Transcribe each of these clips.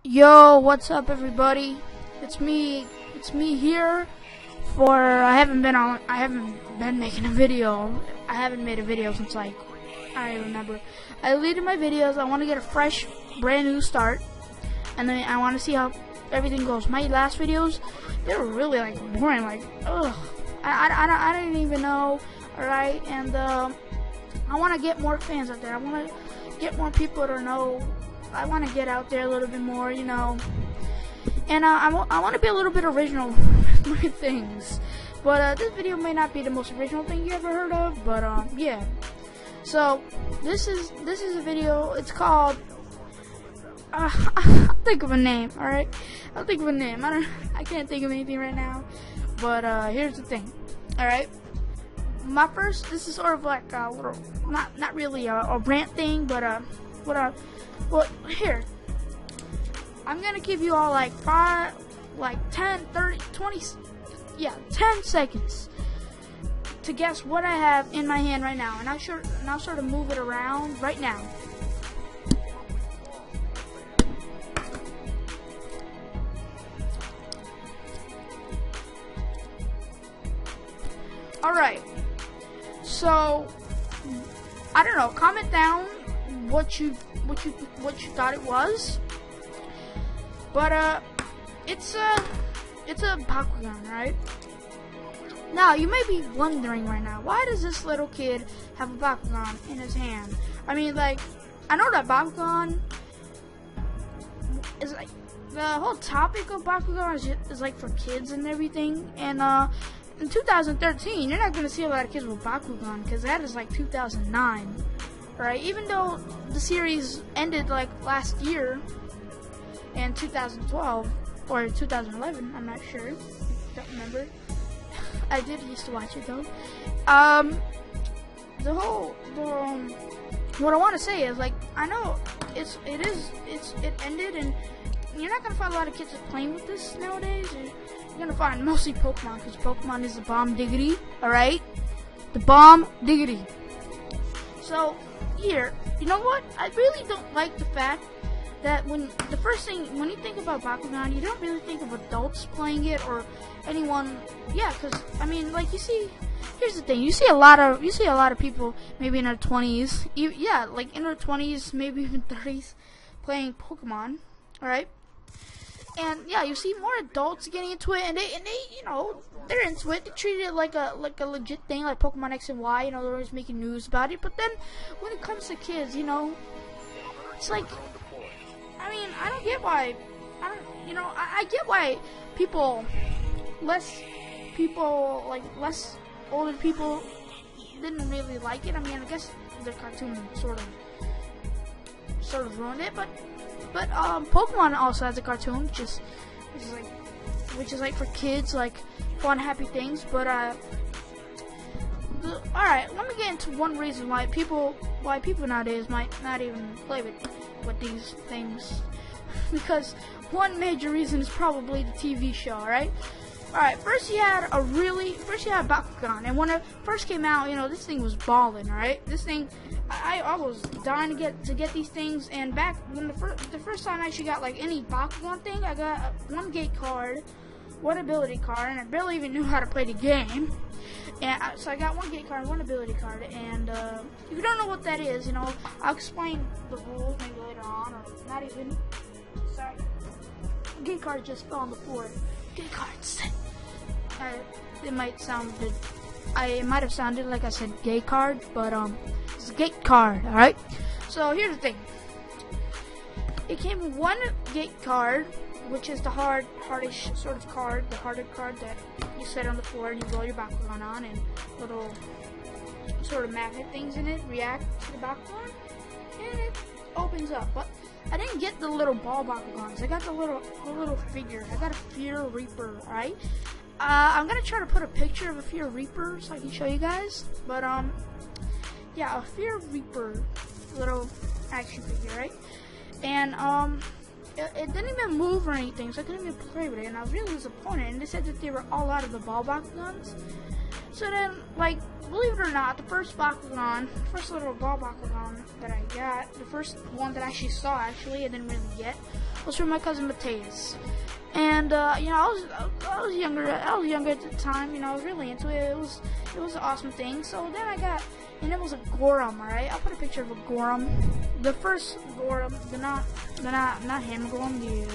Yo, what's up, everybody? It's me here. I haven't been making a video. I haven't made a video since I don't remember. I deleted my videos. I want to get a fresh, brand new start, and then I want to see how everything goes. My last videos, they were really boring. I didn't even know. All right, and I want to get more fans out there. I want to get more people to know. I want to get out there a little bit more, and I want to be a little bit original with my things. But this video may not be the most original thing you ever heard of, but yeah. So this is a video. It's called I'll think of a name. All right, I'll think of a name. I can't think of anything right now. But here's the thing. All right, this is sort of like a little, not really a rant thing, but well, here, I'm gonna give you all 10, 30, 20, 10 seconds to guess what I have in my hand right now, and I'll sort of move it around right now. All right, so I don't know. Comment down what you thought it was, but it's a Bakugan, right? Now you may be wondering right now, why does this little kid have a Bakugan in his hand? I mean, I know that Bakugan is the whole topic of Bakugan is for kids and everything, and in 2013 you're not gonna see a lot of kids with Bakugan because that is 2009. Right, even though the series ended last year in 2012 or 2011, I'm not sure. Don't remember. I did used to watch it though. What I want to say is I know it ended, and you're not gonna find a lot of kids playing with this nowadays. You're gonna find mostly Pokemon because Pokemon is the bomb diggity. All right, the bomb diggity. So here, you know what? I really don't like the fact that when you think about Bakugan, you don't really think of adults playing it or anyone. Yeah, because I mean, you see, here's the thing: you see a lot of people maybe in their 20s, in their 20s, maybe even 30s, playing Pokemon. All right. And yeah, you see more adults getting into it, and they they're into it. They treat it like a legit thing, like Pokemon X and Y. They're always making news about it. But then when it comes to kids, it's I mean, I don't get why. I get why less older people didn't really like it. I mean, I guess the cartoon sort of ruined it, but Pokemon also has a cartoon, which is for kids, fun, happy things. But all right, let me get into one reason why people nowadays might not even play with these things, because one major reason is probably the TV show. All right. First you had Bakugan, and when it first came out, this thing was balling. All right, this thing, I was dying to get these things, and back when the first time I actually got any Bakugan thing, I got one gate card, one ability card, and I barely even knew how to play the game. And so I got one gate card, one ability card, and if you don't know what that is, I'll explain the rules maybe later on, or not even. Sorry, gate card just fell on the floor. Gate cards. It might have sounded like I said gay card, but it's a gate card. All right. So here's the thing. It came with one gate card, which is the hardish sort of card, the harder card that you set on the floor and you roll your Bakugan on, and little sort of magnet things in it react to the Bakugan, and it opens up. But I didn't get the little ball Bakugans. I got the little figure. I got a Fear Reaper. All right. I'm gonna try to put a picture of a Fear Reaper so I can show you guys. But yeah, a Fear Reaper little action figure, right? And it didn't even move or anything, so I couldn't even play with it. And I was really disappointed. And they said that they were all out of the ball Bakugans. So then, like, believe it or not, the first Bakugan, first little ball Bakugan that I got, the first one that I actually saw, I didn't really get, was from my cousin Mateus. And you know, I was younger at the time. You know, I was really into it. It was an awesome thing. So then I got, and it was a Gorum. All right, I'll put a picture of a Gorum. The first Gorum, not him Gorum, the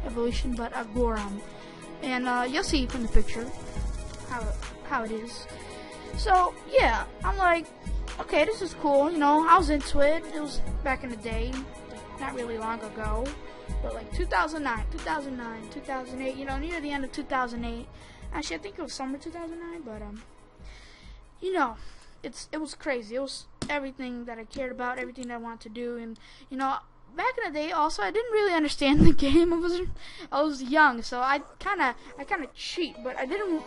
evolution, but a Gorum. And you'll see from the picture how it is. So yeah, I'm like, okay, this is cool. You know, I was into it. It was back in the day, like, not really long ago. But like 2009, 2008, you know, near the end of 2008. Actually, I think it was summer 2009, but you know, it was crazy. It was everything that I cared about, everything that I wanted to do, and you know, back in the day, also I didn't really understand the game. I was young, so I kind of cheat, but I didn't.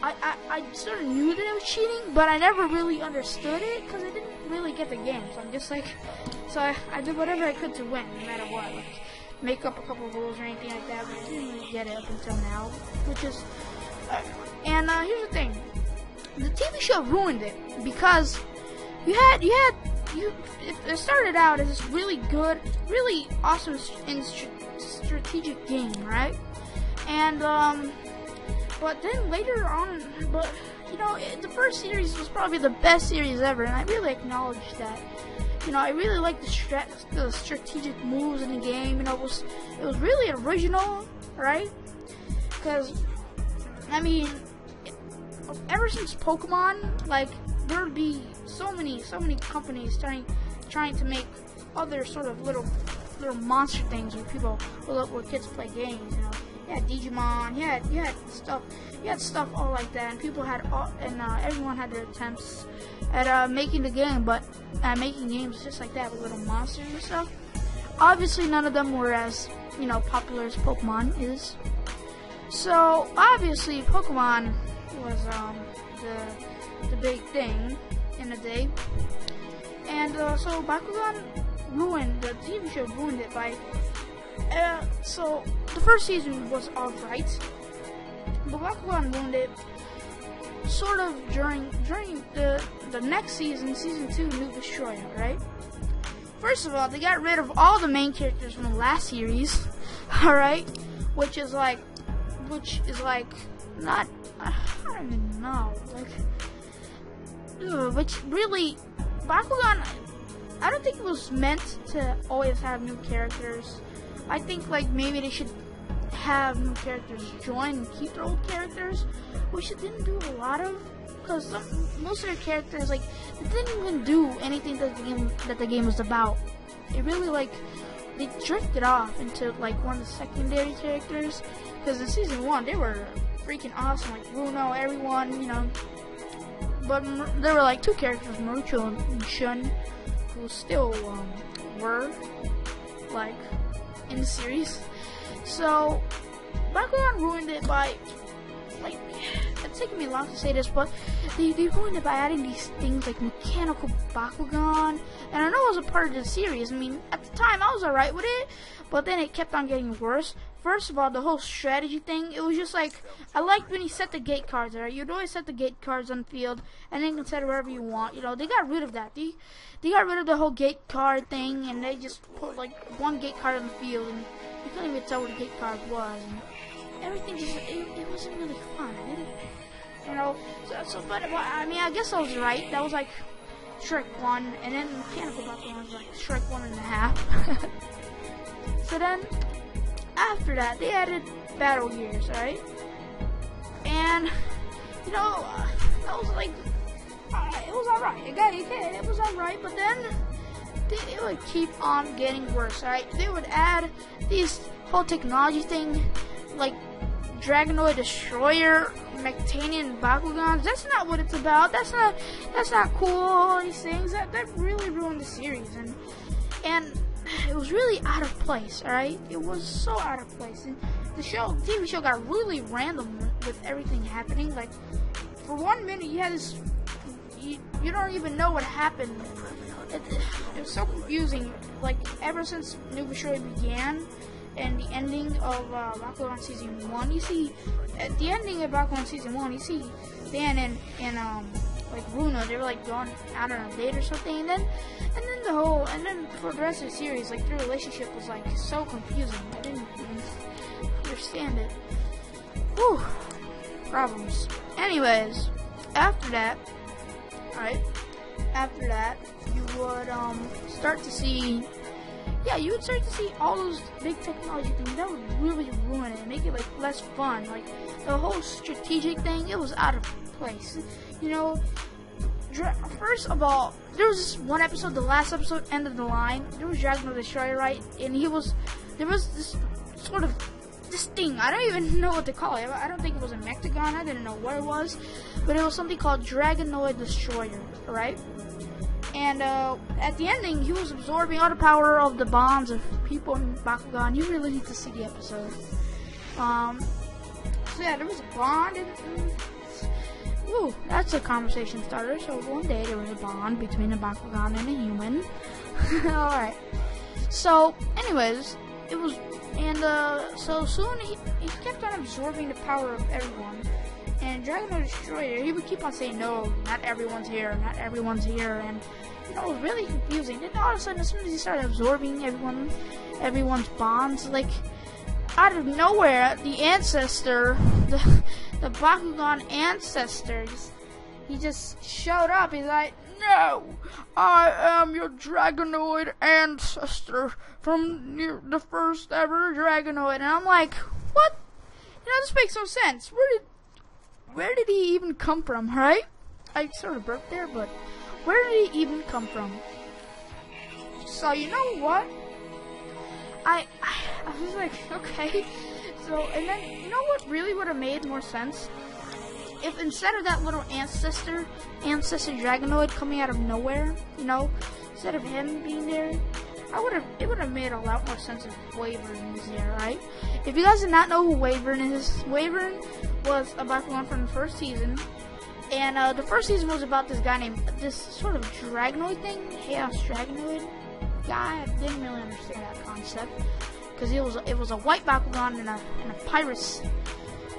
I sort of knew that I was cheating, but I never really understood it because I didn't really get the game. So I'm just like, so I did whatever I could to win, no matter what. Like, make up a couple of rules or anything like that, but I didn't really get it up until now, which is, and here's the thing, the TV show ruined it, because it started out as this really good, really awesome and strategic game, right, and, but then later on, but, you know, the first series was probably the best series ever, and I really acknowledge that. You know, I really like the strategic moves in the game. You know, it was really original, right? Because, I mean, ever since Pokemon, like, there would be so many companies trying to make other sort of little monster things where kids play games. You know, you had Digimon, you had stuff all like that, and people had everyone had their attempts at making the game, but making games just like that with little monsters and stuff. Obviously, none of them were as, you know, popular as Pokemon is. So obviously, Pokemon was the big thing in the day, and so Bakugan ruined the TV show, ruined it by. So the first season was alright, but Bakugan ruined it. Sort of during the next season, season 2, New Destroyer, right? First of all, they got rid of all the main characters from the last series, alright? Which is like, not, I don't even know, like, which really, Bakugan, I don't think it was meant to always have new characters. I think, like, maybe they should have new characters join and keep their old characters, which it didn't do a lot of, because most of their characters, like, they didn't even do anything that the game was about. It really, like, they drifted off into, like, one of the secondary characters, because in season 1 they were freaking awesome, like Bruno, everyone, you know, but there were like 2 characters, Marucho and Shun, who still were like in the series. So Bakugan ruined it by, like, it's taking me long to say this, but they ruined it by adding these things like mechanical Bakugan, and I know it was a part of the series. I mean, at the time I was alright with it, but then it kept on getting worse. First of all, the whole strategy thing, it was just like, I liked when you set the gate cards, right? You'd always set the gate cards on the field, and then you can set it wherever you want. You know, they got rid of that. They got rid of the whole gate card thing, and they just put like one gate card on the field, and you couldn't even tell what a gate card was. And everything just, it wasn't really fun. I didn't, you know, but I mean, I guess I was right. That was like Shrek 1, and then mechanical Bakugan was like Shrek 1.5. So then, after that, they added battle gears, right? And, you know, that was like, it was alright. It was alright, but then it would keep on getting worse, alright? They would add these whole technology thing, like Dragonoid Destroyer, Mectanian Bakugans. That's not what it's about. That's not cool. All these things that really ruined the series, and it was really out of place, alright? It was so out of place. And the TV show got really random with everything happening. Like, for 1 minute, you had this, you don't even know what happened. It was so confusing. Like, ever since New Destroyer began, in the ending of Bakugan Season 1, you see, at the ending of Bakugan Season 1, you see Dan and like Runa, they were like going out on a date or something, and then for the rest of the series, like their relationship was like so confusing. I didn't even understand it. Whew. Problems. Anyways, after that, you would start to see, all those big technology things that would really ruin it, make it like less fun. Like the whole strategic thing, it was out of place. You know, first of all, there was this one episode, the last episode, End of the Line. There was Dragon the Destroyer, right? And there was this sort of this thing. I don't even know what to call it. I don't think it was a Mechagon. I didn't know what it was, but it was something called Dragonoid Destroyer, right? And at the ending, he was absorbing all the power of the bonds of people in Bakugan. You really need to see the episode. So yeah, there was a bond. Ooh, that's a conversation starter. So one day there was a bond between a Bakugan and a human. Alright. So, anyways, it was, and so soon he kept on absorbing the power of everyone. And Dragon Destroyer, he would keep on saying, no, not everyone's here, and it was really confusing. Then all of a sudden, as soon as he started absorbing everyone's bonds, like, out of nowhere, the ancestor, the Bakugan ancestor, he just showed up. He's like, no, I am your Dragonoid ancestor from the first ever Dragonoid. And I'm like, what? You know, this makes no sense. Where did he even come from, right? I sort of burped there, but where did he even come from? So, you know what? I was like, okay. So, and then, you know what really would have made more sense? If instead of that little ancestor Dragonoid coming out of nowhere, you know, instead of him being there, it would have made a lot more sense if Wyvern was there, right? If you guys did not know who Wyvern is, Wyvern was a Bakugan from the first season, and the first season was about this guy named, this sort of Dragonoid thing, Chaos Dragonoid guy. I didn't really understand that concept, because it was a white Bakugan in a pirate's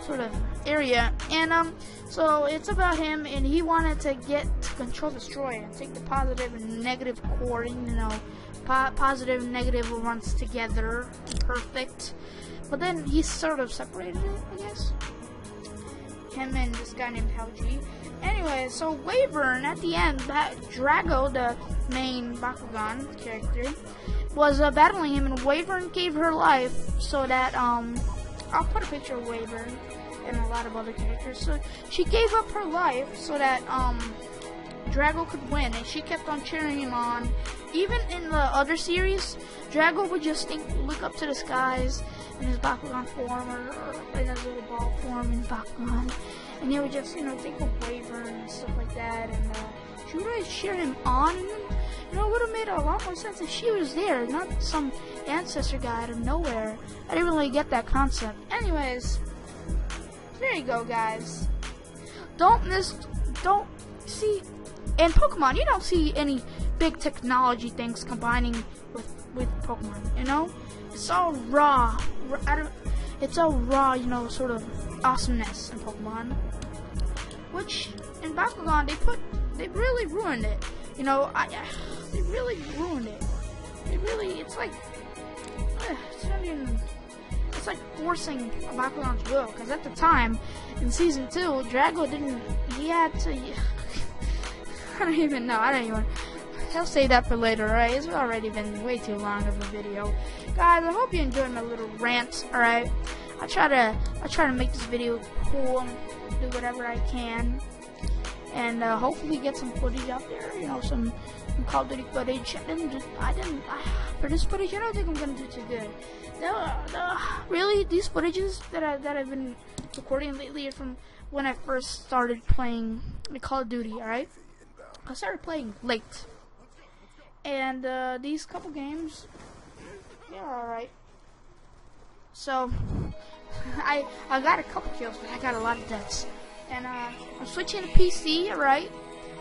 sort of area, and so it's about him, and he wanted to get to control Destroyer and take the positive and negative coordinate, you know, positive and negative runs together, perfect. But then he sort of separated it, I guess. Him and this guy named Helgi. Anyway, so Wyvern at the end, Drago, the main Bakugan character, was battling him, and Wyvern gave her life so that I'll put a picture of Wyvern and a lot of other characters. So she gave up her life so that Drago could win, and she kept on cheering him on. Even in the other series, Drago would just look up to the skies in his Bakugan form, or in his little ball form in Bakugan, and he would just, you know, think of Wyvern and stuff like that, and she would always cheer him on, and you know, it would have made a lot more sense if she was there, not some ancestor guy out of nowhere. I didn't really get that concept. Anyways, there you go, guys. Don't see, in Pokemon, you don't see any big technology things combining with Pokemon, you know? It's all raw. It's all raw, you know, sort of awesomeness in Pokemon. Which, in Bakugan, they really ruined it. You know, they really ruined it. It's like, it's like forcing a Bakugan's will. Because at the time, in Season 2, Drago he had to, I don't even, I'll save that for later, alright? It's already been way too long of a video. Guys, I hope you enjoyed my little rant, alright? I try to make this video cool and do whatever I can. And hopefully get some footage out there, you know, some Call of Duty footage. For this footage, I don't think I'm gonna do too good. Really, these footages that I've been recording lately are from when I first started playing Call of Duty, alright? I started playing late. And these couple games, they're alright. So, I got a couple kills, but I got a lot of deaths. And I'm switching to PC, alright?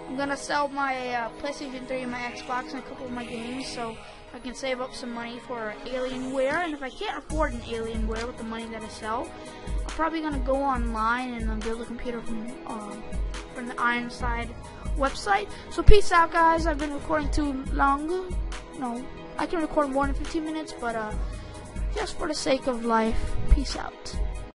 I'm gonna sell my PlayStation 3 and my Xbox and a couple of my games, so I can save up some money for Alienware, and if I can't afford an Alienware with the money that I sell, I'm probably gonna go online and build a computer from the Ironside website. So peace out, guys. I've been recording too long. No, I can record more than 15 minutes, but just for the sake of life, peace out.